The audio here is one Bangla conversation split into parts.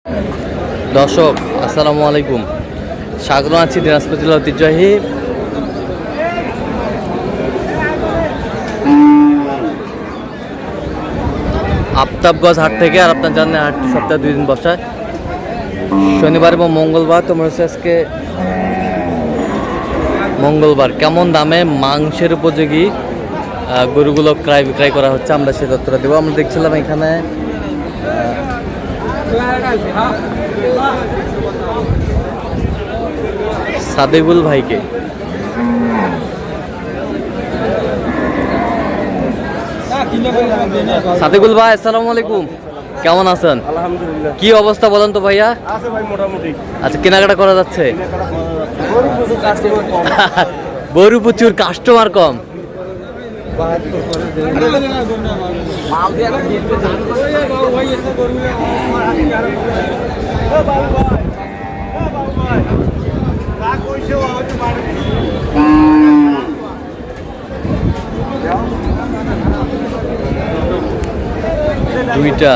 দর্শক আসসালামু আলাইকুম, স্বাগত আছি দিনাজপুর জেলার ঐতিহ্যবাহী আফতাবগঞ্জ হাট থেকে। আর আপনার জানেন হাটটি সপ্তাহে 2 দিন বসায়, শনিবার এবং মঙ্গলবার। তোমরা হচ্ছে আজকে মঙ্গলবার। কেমন দামে মাংসের উপযোগী গরুগুলো ক্রয় বিক্রয় করা হচ্ছে আমরা সে তথ্যটা দেবো। আমরা দেখছিলাম এখানে সাদেকুল ভাইকে। সাদেকুল ভাই আসসালামু আলাইকুম, কেমন আছেন? আলহামদুলিল্লাহ। কি অবস্থা বলেন তো ভাইয়া? আছে ভাই মোটামুটি। আচ্ছা, কেনাকাটা করা যাচ্ছে? গরু প্রচুর, কাস্টমার কম। দুইটা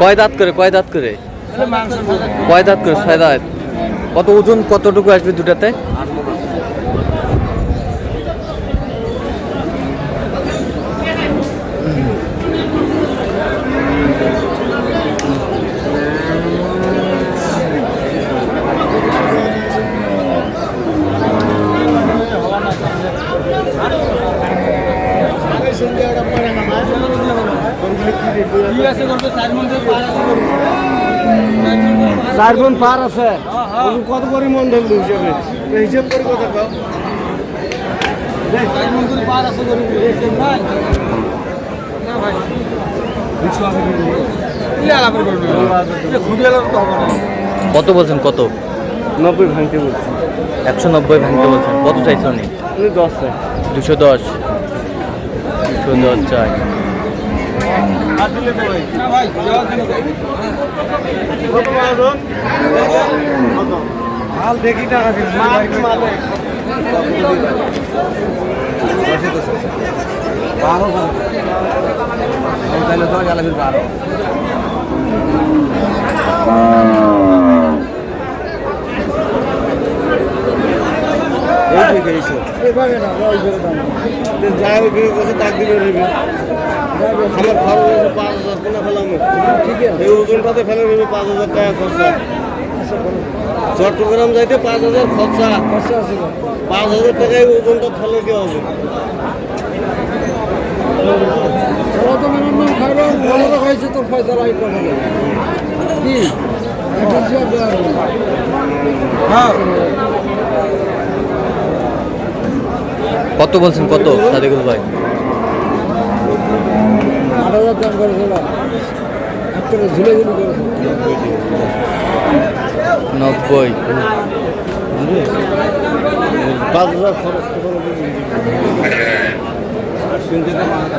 কয় দাঁত করে? কয় দাঁত করে? কয় দাঁত করে? 6 দাঁত। কত ওজন, কতটুকু আসবে দুটাতে? চার মন পার আছে। কত করে মন ধরলো হিসাবে? হিসাব করে কথা কাও। কত বলছেন? কত? 90 ভাঙতে বলছি। 190 ভাঙতে বলছেন। কত চাইছেন উনি? 10 চাই। 210। 210 চাই। মাল দেখি টাকা দিন। আমার খরচ আছে 5,000 কিনা ফেলাম। এই ওজনটাতে ফেলে নেবে 5,000 টাকা খরচা। চট্টগ্রাম যাইতে 5,000 খরচা। 5,000 টাকায় ওজনটা ফেলে কি হবে? কত বলছেন? কত সাদেকুল ভাই? 8,000 দাম করেছিল। একটা ঝুলে ঝুলে করেছিল 90। 5,000 খরচ করে শুনতে তো 90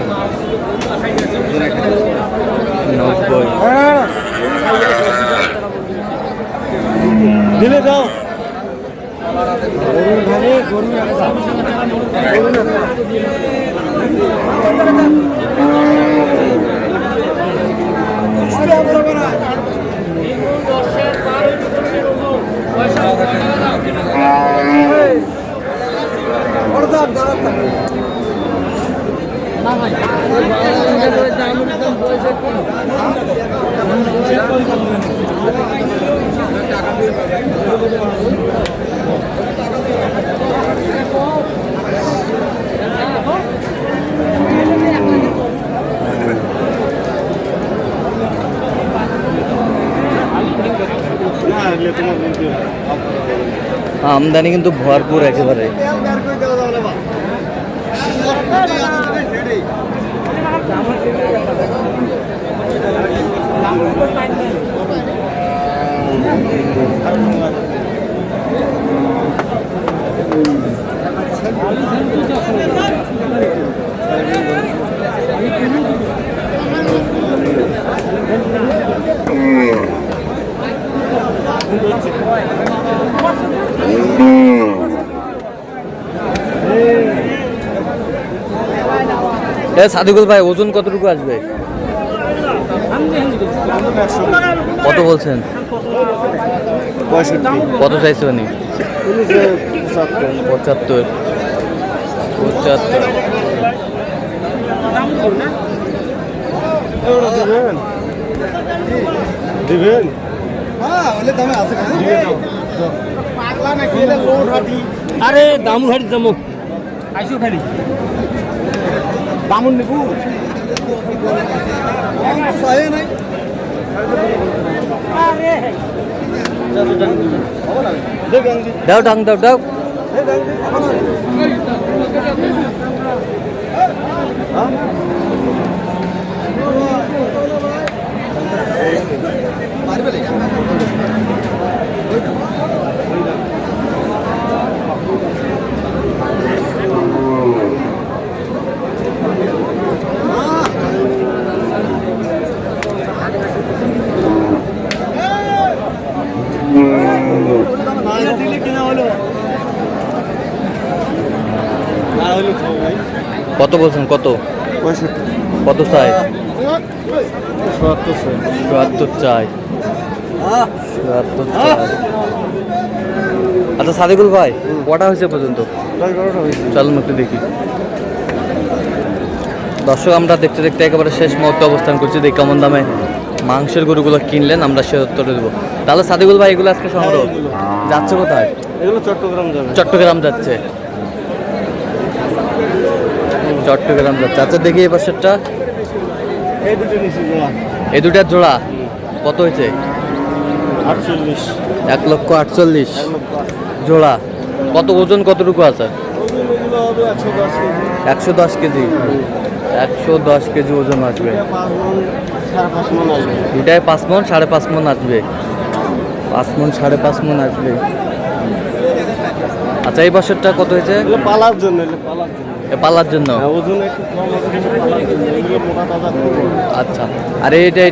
দিলে দাও। আমদানি কিন্তু ভরপুর একেবারে। সাদিকুল ভাই ওজন কতটুকু আসবে? কত বলছেন? 65 কত চাইছে উনি? 75 75 দিবেন আরে দামুন হাড়ি দামু আইসো খালি দামুন নিবু দাও ডাং দাও দাও। কত বলছেন? কত কত চাই? ৭৭ চাই। ৭৭ চাই। আচ্ছা সাদিকুল ভাই, কটা হয়েছে পর্যন্ত? চলুন একটু দেখি। দর্শক, আমরা দেখতে দেখতে একেবারে শেষ মুহূর্তে অবস্থান করছি। দেখি কেমন দামে মাংসের গরুগুলো কিনলেন, আমরা সে উত্তরে দেবো। তাহলে সাদিকুল ভাই, এগুলো আজকে সংগ্রহ যাচ্ছে কোথায়? এগুলো চট্টগ্রাম যাবে। চট্টগ্রাম যাচ্ছে। চট্টগ্রাম যাচ্ছে। আচ্ছা দেখি এই পাশেরটা। এই দুটো নিচে জোড়া। এই দুটার জোড়া কত হয়েছে? 48 1,48,000 জোড়া। কত ওজন কতটুকু আছে? ওজনগুলো হবে 110 কেজি। 110 কেজি ওজন আসবে। 5 মণ 5.5 মণ আসবে। দুটায় 5 মণ 5.5 মণ আসবে। 5 মণ 5.5 মণ আসবে। আচ্ছা এই বছরটা কত হয়েছে? এগুলো পালার জন্য, এগুলো পালার জন্য। এ পাল্লার জন্য। হ্যাঁ, ওজন একটু কম আছে কিন্তু পালার জন্য। এগুলো মোটা তাজা করবো। আচ্ছা, আর এটা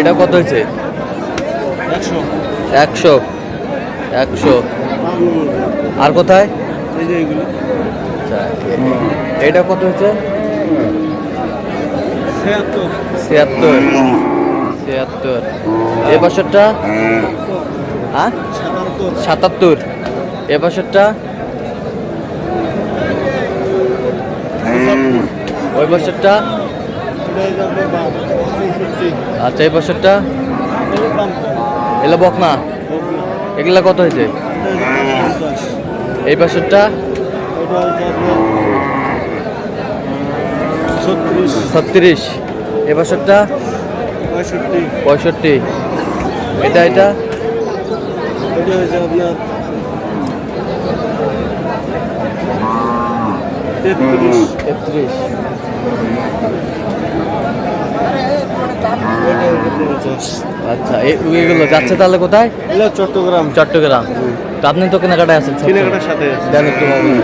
এটা কত হয়েছে? 100 100 আর কোথায়? এই যে এগুলো আচ্ছা, এটা কত হয়েছে? 76 এ বছরটা? হ্যাঁ 77 এ বছরটা? ওই বছরটা? আচ্ছা এই বছরটা? এগুলো বকনা, এগুলা কত হয়েছে? এই বছরটা? 36 এ বছরটা? 65 এটা এটা হয়েছে আপনার 33 আচ্ছা এগুলো যাচ্ছে তাহলে কোথায়? চট্টগ্রাম। চট্টগ্রাম। তো আপনি তো কেনাকাটায় আছেন? কেনাকাটার সাথে দেন একটু মোবাইল।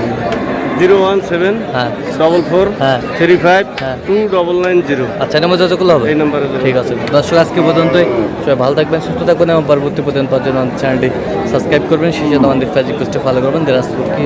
017 হ্যাঁ 44 হ্যাঁ 35 হ্যাঁ 2990। আচ্ছা এটা মধ্যে যতগুলো হবে এই নাম্বারে ঠিক আছে। দর্শক আজকে পর্যন্তই। সবাই ভালো থাকবেন, সুস্থ থাকবেন এবং পরবর্তী পর্যন্ত চ্যানেলটি সাবস্ক্রাইব করবেন। সেই সাথে আমাদের ফেসবুক পেজটি ফলো করবেন। দিনাজপুর কি